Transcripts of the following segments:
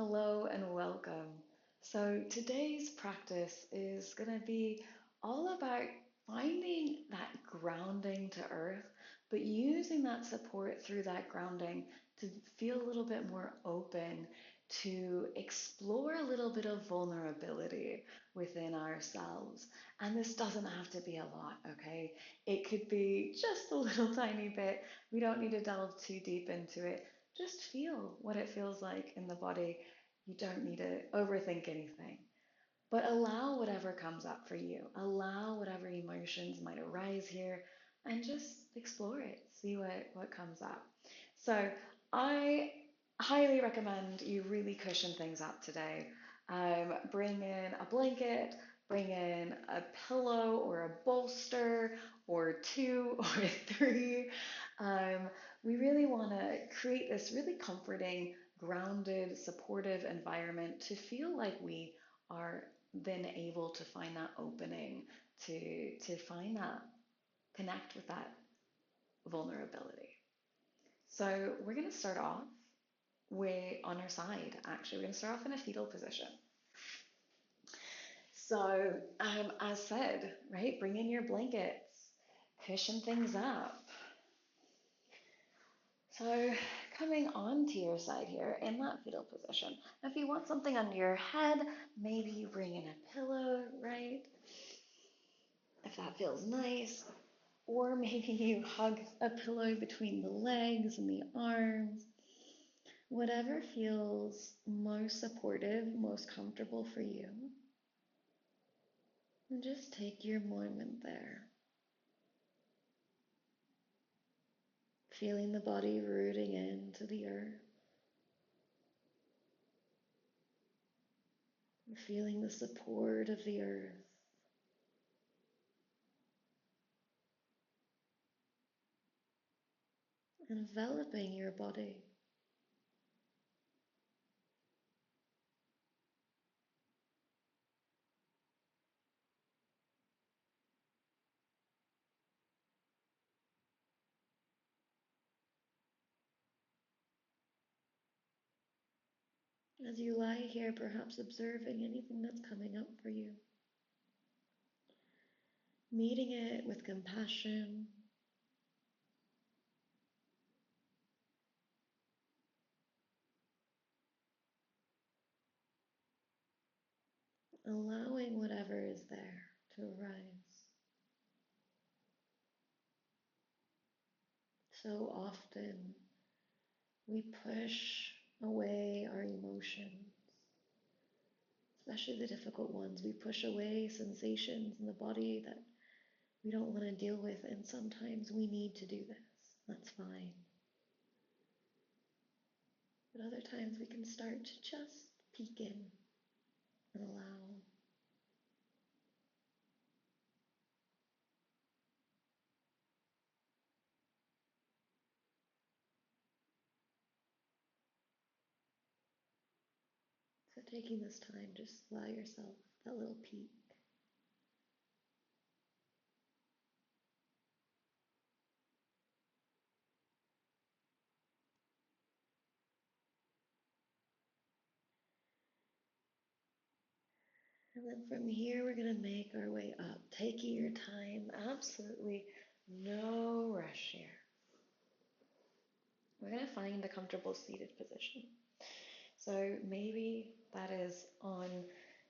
Hello and welcome. So, today's practice is going to be all about finding that grounding to earth, but using that support through that grounding to feel a little bit more open to explore a little bit of vulnerability within ourselves. And this doesn't have to be a lot, okay? It could be just a little tiny bit. We don't need to delve too deep into it. Just feel what it feels like in the body. You don't need to overthink anything, but allow whatever comes up for you. Allow whatever emotions might arise here and just explore it. See what comes up. So I highly recommend you really cushion things up today. Bring in a blanket, bring in a pillow or a bolster or two or three. Um, we really want to create this really comforting, grounded, supportive environment to feel like we are then able to find that opening to find that connect with that vulnerability. So we're going to start off way on our side. Actually, we're going to start off in a fetal position. So, as said, right, bring in your blankets, cushion things up. So, coming onto your side here in that fetal position. If you want something under your head, maybe you bring in a pillow, right? If that feels nice. Or maybe you hug a pillow between the legs and the arms. Whatever feels most supportive, most comfortable for you. And just take your moment there. Feeling the body rooting into the earth. Feeling the support of the earth. Enveloping your body. As you lie here, perhaps observing anything that's coming up for you. Meeting it with compassion. Allowing whatever is there to arise. So often we push away our emotions, especially the difficult ones. We push away sensations in the body that we don't want to deal with, and sometimes we need to do this. That's fine. But other times we can start to just peek in and allow. So taking this time, just allow yourself that little peek. And then from here, we're going to make our way up, taking your time, absolutely no rush here. We're going to find a comfortable seated position. So maybe that is on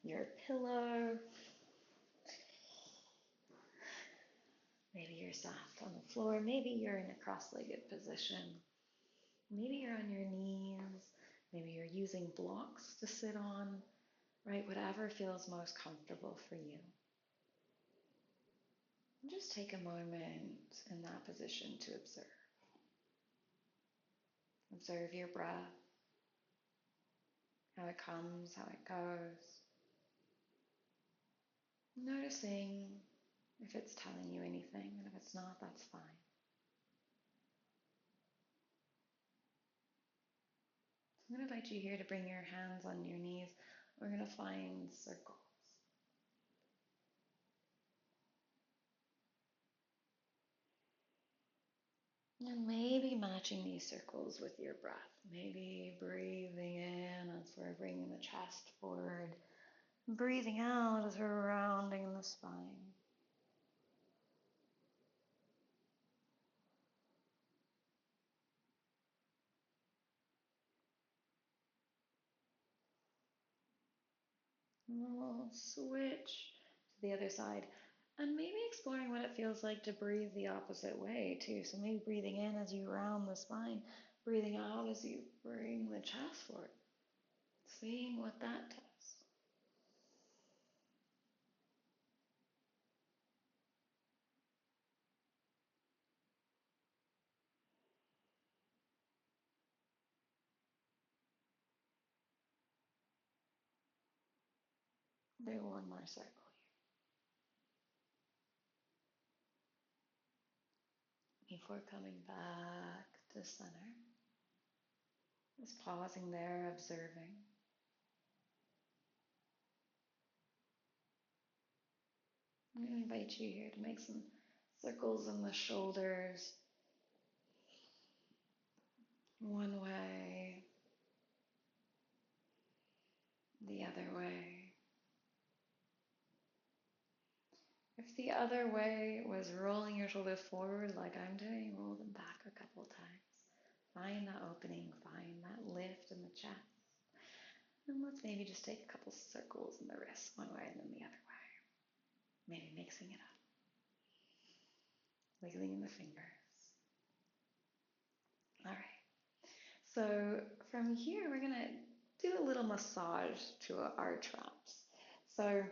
your pillow. Maybe you're soft on the floor. Maybe you're in a cross-legged position. Maybe you're on your knees. Maybe you're using blocks to sit on, right? Whatever feels most comfortable for you. And just take a moment in that position to observe. Observe your breath, how it comes, how it goes. Noticing if it's telling you anything, and if it's not, that's fine. So I'm going to invite you here to bring your hands on your knees. We're going to find circles. And maybe matching these circles with your breath. Maybe breathing in as we're chest forward. Breathing out as we're rounding the spine. And then we'll switch to the other side. And maybe exploring what it feels like to breathe the opposite way too. So maybe breathing in as you round the spine, breathing out as you bring the chest forward. Seeing what that does. Do one more circle here. Before coming back to center. Just pausing there, observing. I'm going to invite you here to make some circles in the shoulders. One way, the other way. If the other way was rolling your shoulders forward like I'm doing, roll them back a couple times. Find that opening, find that lift in the chest. And let's maybe just take a couple circles in the wrists, one way and then the other way. Maybe mixing it up. Wiggling in the fingers. All right. So from here, we're going to do a little massage to our traps. So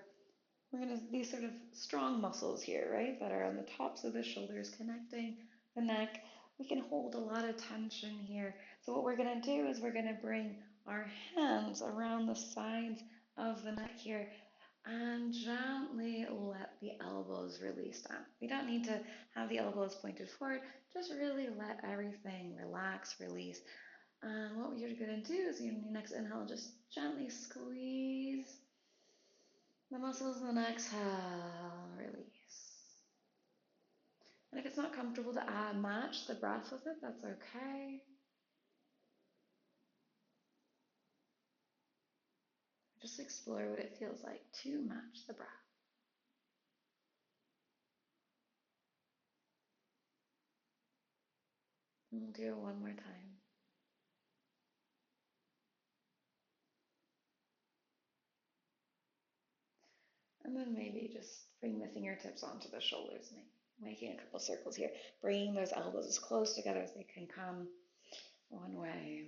we're going to, these sort of strong muscles here, right, that are on the tops of the shoulders connecting the neck. We can hold a lot of tension here. So what we're going to do is we're going to bring our hands around the sides of the neck here and gently let the elbows release down. We don't need to have the elbows pointed forward, just really let everything relax, release. And what you're going to do is in your next inhale, just gently squeeze the muscles, and then exhale, release. And if it's not comfortable to match the breath with it, that's okay. Just explore what it feels like to match the breath. And we'll do it one more time. And then maybe just bring the fingertips onto the shoulders, making a couple circles here. Bringing those elbows as close together as they can come. One way.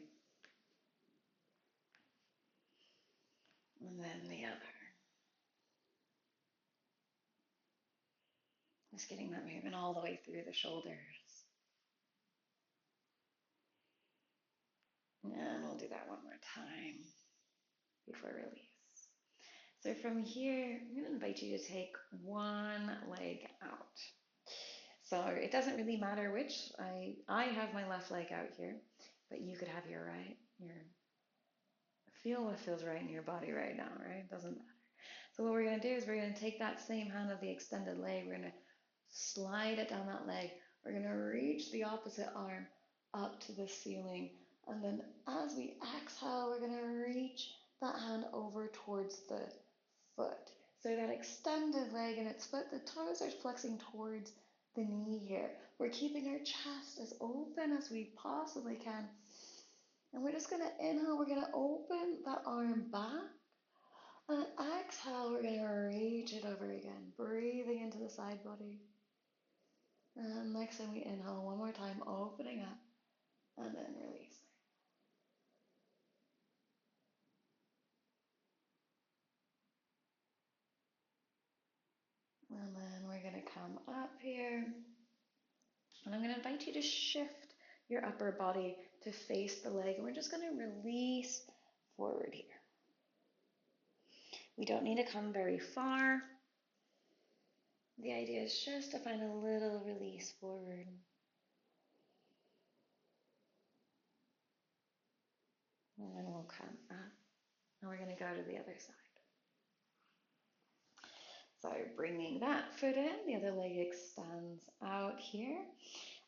And then the other. Just getting that movement all the way through the shoulders. And we'll do that one more time before release. So from here, I'm going to invite you to take one leg out. So it doesn't really matter which. I have my left leg out here, but you could have your right. Feel what feels right in your body right now, right? Doesn't matter. So what we're going to do is we're going to take that same hand of the extended leg. We're going to slide it down that leg. We're going to reach the opposite arm up to the ceiling. And then as we exhale, we're going to reach that hand over towards the foot. So that extended leg and its foot, the toes are flexing towards the knee here. We're keeping our chest as open as we possibly can. And we're just going to inhale, we're going to open that arm back. And exhale, we're going to reach it over again, breathing into the side body. And next time we inhale, one more time, opening up, and then releasing. And then we're going to come up here. And I'm going to invite you to shift your upper body to face the leg. And we're just going to release forward here. We don't need to come very far. The idea is just to find a little release forward. And then we'll come up. And we're going to go to the other side. So bringing that foot in, the other leg extends out here.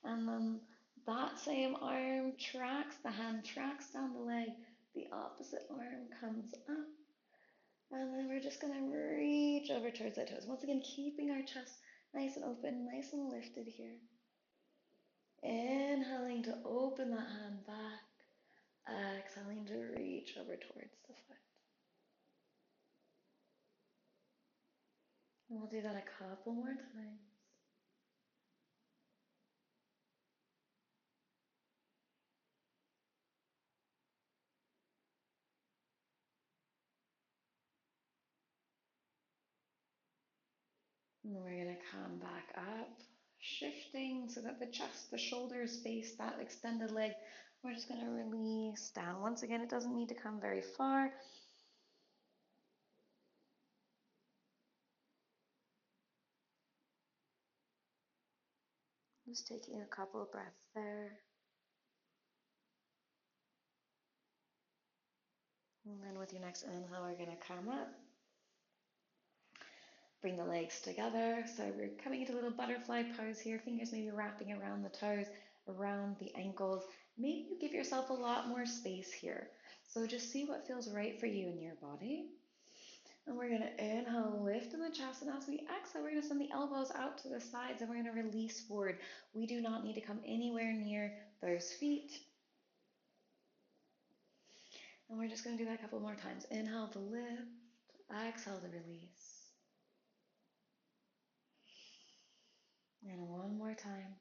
And then that same arm tracks, the hand tracks down the leg, The opposite arm comes up. And then we're just going to reach over towards the toes. Once again, keeping our chest nice and open, nice and lifted here. Inhaling to open that hand back. Exhaling to reach over towards the foot. And we'll do that a couple more times. And we're going to come back up, shifting so that the chest, the shoulders face that extended leg. We're just going to release down. Once again, it doesn't need to come very far. Just taking a couple of breaths there. And then with your next inhale, we're going to come up. Bring the legs together. So we're coming into a little butterfly pose here. Fingers maybe wrapping around the toes, around the ankles. Maybe you give yourself a lot more space here. So just see what feels right for you in your body. And we're going to inhale, lift in the chest. And as we exhale, we're going to send the elbows out to the sides and we're going to release forward. We do not need to come anywhere near those feet. And we're just going to do that a couple more times. Inhale to lift, exhale to release. And one more time.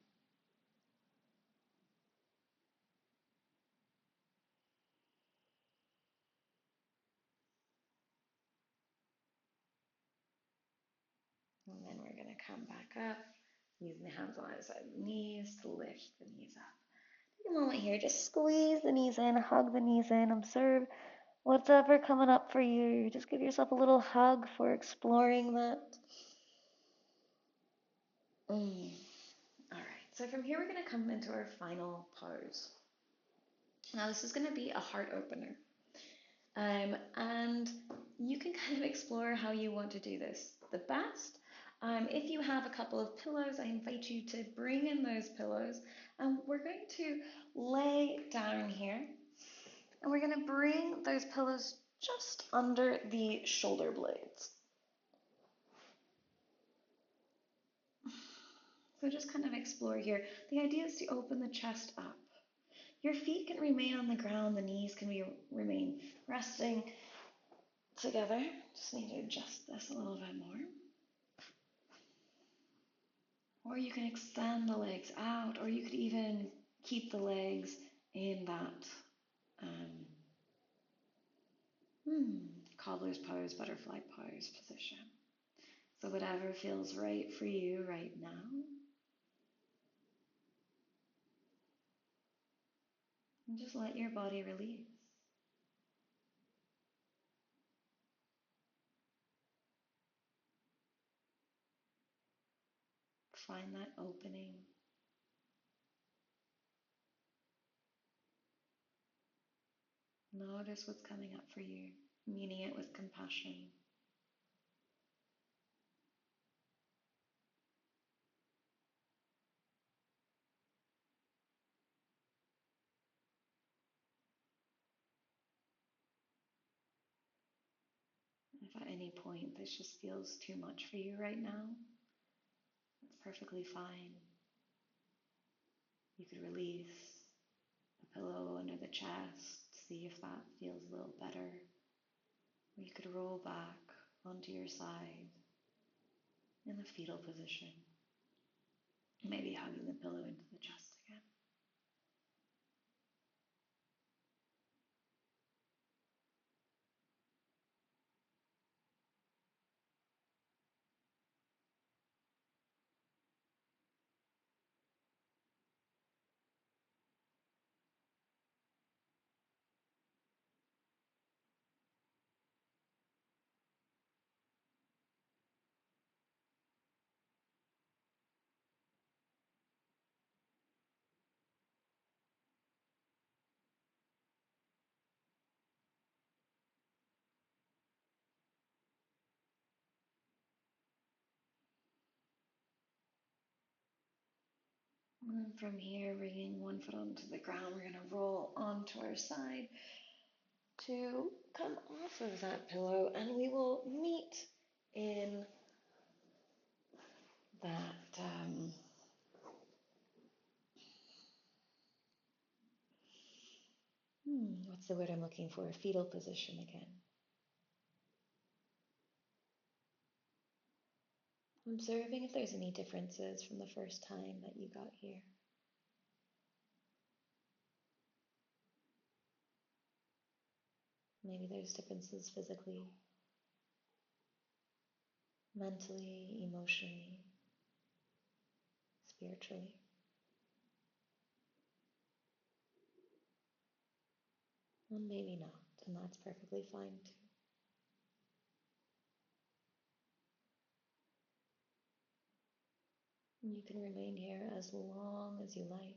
And then we're going to come back up, using the hands on either side of the knees to lift the knees up. Take a moment here, just squeeze the knees in, hug the knees in, observe what's ever coming up for you. Just give yourself a little hug for exploring that. All right, so from here we're going to come into our final pose. Now this is going to be a heart opener. And you can kind of explore how you want to do this the best. If you have a couple of pillows, I invite you to bring in those pillows. And we're going to lay down here. And we're going to bring those pillows just under the shoulder blades. So just kind of explore here. The idea is to open the chest up. Your feet can remain on the ground, the knees can remain resting together. Just need to adjust this a little bit more. Or you can extend the legs out, or you could even keep the legs in that cobbler's pose, butterfly pose position. So whatever feels right for you right now. And just let your body release. Find that opening. Notice what's coming up for you, meeting it with compassion. If at any point this just feels too much for you right now, that's perfectly fine. You could release the pillow under the chest, see if that feels a little better. Or you could roll back onto your side in the fetal position, maybe hugging the pillow into the chest again. And then from here, bringing one foot onto the ground, we're going to roll onto our side. to come off of that pillow, and we will meet in that what's the word I'm looking for? Fetal position again. Observing if there's any differences from the first time that you got here. Maybe there's differences physically, mentally, emotionally, spiritually. And maybe not, and that's perfectly fine too. You can remain here as long as you like.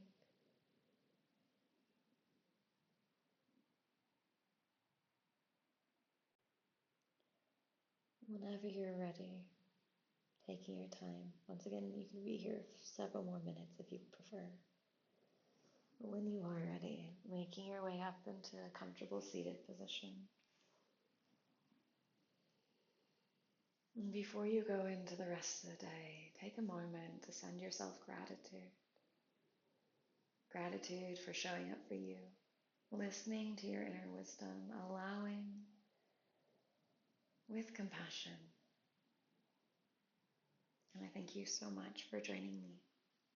Whenever you're ready, taking your time. Once again, you can be here several more minutes if you prefer. But when you are ready, making your way up into a comfortable seated position. And before you go into the rest of the day, take a moment to send yourself gratitude. Gratitude for showing up for you, listening to your inner wisdom, allowing with compassion. And I thank you so much for joining me.